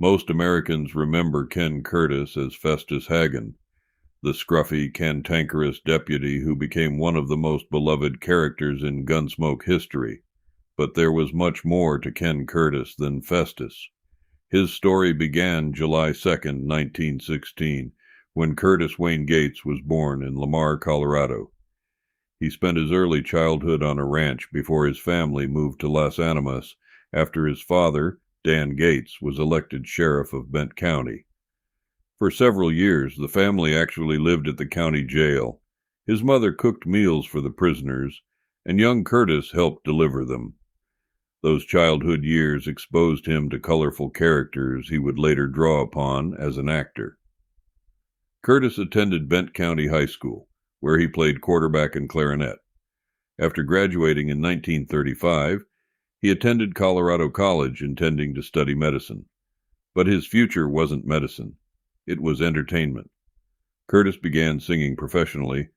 Most Americans remember Ken Curtis as Festus Haggen, the scruffy, cantankerous deputy who became one of the most beloved characters in Gunsmoke history. But there was much more to Ken Curtis than Festus. His story began July 2nd, 1916, when Curtis Wayne Gates was born in Lamar, Colorado. He spent his early childhood on a ranch before his family moved to Las Animas after his father, Dan Gates, was elected sheriff of Bent County. For several years, the family actually lived at the county jail. His mother cooked meals for the prisoners, and young Curtis helped deliver them. Those childhood years exposed him to colorful characters he would later draw upon as an actor. Curtis attended Bent County High School, where he played quarterback and clarinet. After graduating in 1935, he attended Colorado College intending to study medicine. But his future wasn't medicine. It was entertainment. Curtis began singing professionally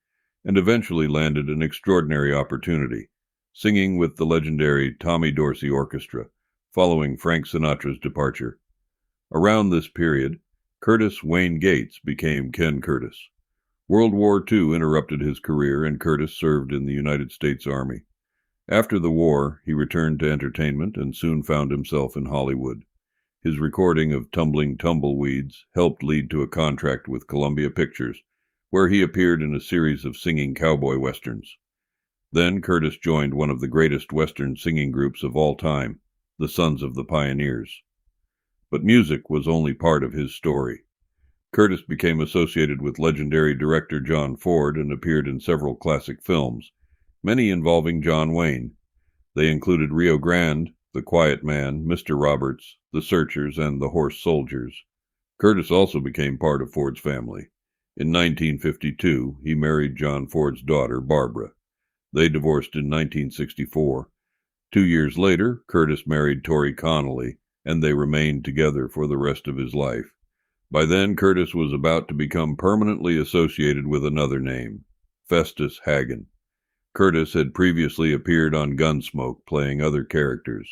and eventually landed an extraordinary opportunity, singing with the legendary Tommy Dorsey Orchestra, following Frank Sinatra's departure. Around this period, Curtis Wayne Gates became Ken Curtis. World War II interrupted his career, and Curtis served in the United States Army. After the war, he returned to entertainment and soon found himself in Hollywood. His recording of Tumbling Tumbleweeds helped lead to a contract with Columbia Pictures, where he appeared in a series of singing cowboy westerns. Then Curtis joined one of the greatest western singing groups of all time, the Sons of the Pioneers. But music was only part of his story. Curtis became associated with legendary director John Ford and appeared in several classic films, many involving John Wayne. They included Rio Grande, The Quiet Man, Mr. Roberts, The Searchers, and The Horse Soldiers. Curtis also became part of Ford's family. In 1952, he married John Ford's daughter, Barbara. They divorced in 1964. 2 years later, Curtis married Tori Connolly, and they remained together for the rest of his life. By then, Curtis was about to become permanently associated with another name, Festus Haggen. Curtis had previously appeared on Gunsmoke, playing other characters.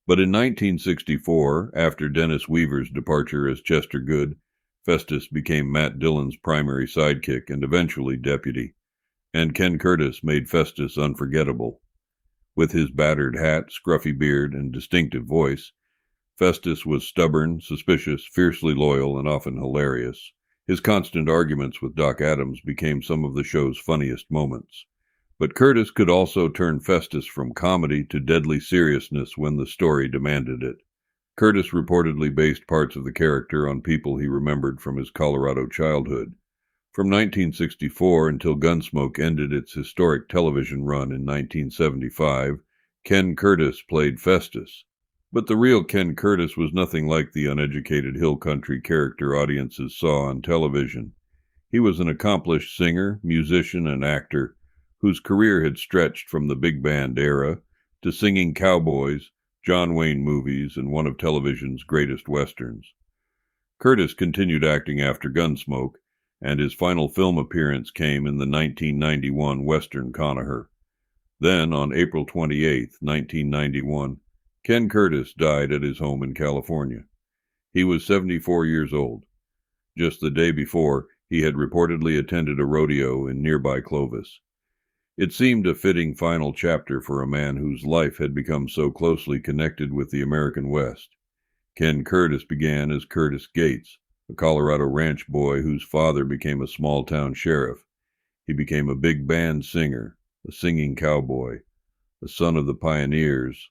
But in 1964, after Dennis Weaver's departure as Chester Goode, Festus became Matt Dillon's primary sidekick and eventually deputy, and Ken Curtis made Festus unforgettable. With his battered hat, scruffy beard, and distinctive voice, Festus was stubborn, suspicious, fiercely loyal, and often hilarious. His constant arguments with Doc Adams became some of the show's funniest moments. But Curtis could also turn Festus from comedy to deadly seriousness when the story demanded it. Curtis reportedly based parts of the character on people he remembered from his Colorado childhood. From 1964 until Gunsmoke ended its historic television run in 1975, Ken Curtis played Festus. But the real Ken Curtis was nothing like the uneducated hill country character audiences saw on television. He was an accomplished singer, musician, and actor whose career had stretched from the big band era to singing cowboys, John Wayne movies, and one of television's greatest westerns. Curtis continued acting after Gunsmoke, and his final film appearance came in the 1991 Western Conaher. Then, on April 28, 1991, Ken Curtis died at his home in California. He was 74 years old. Just the day before, he had reportedly attended a rodeo in nearby Clovis. It seemed a fitting final chapter for a man whose life had become so closely connected with the American West. Ken Curtis began as Curtis Gates, a Colorado ranch boy whose father became a small-town sheriff. He became a big band singer, a singing cowboy, a son of the pioneers,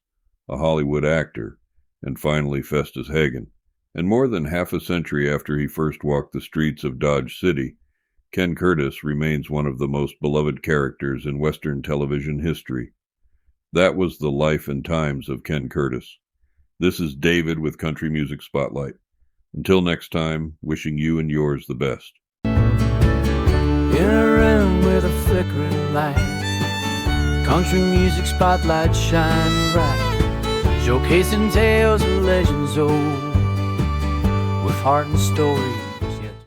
a Hollywood actor, and finally Festus Haggen. And more than half a century after he first walked the streets of Dodge City, Ken Curtis remains one of the most beloved characters in Western television history. That was the life and times of Ken Curtis. This is David with Country Music Spotlight. Until next time, wishing you and yours the best. In a room with a flickering light, country music spotlight shining bright, showcasing tales of legends old, with heart and story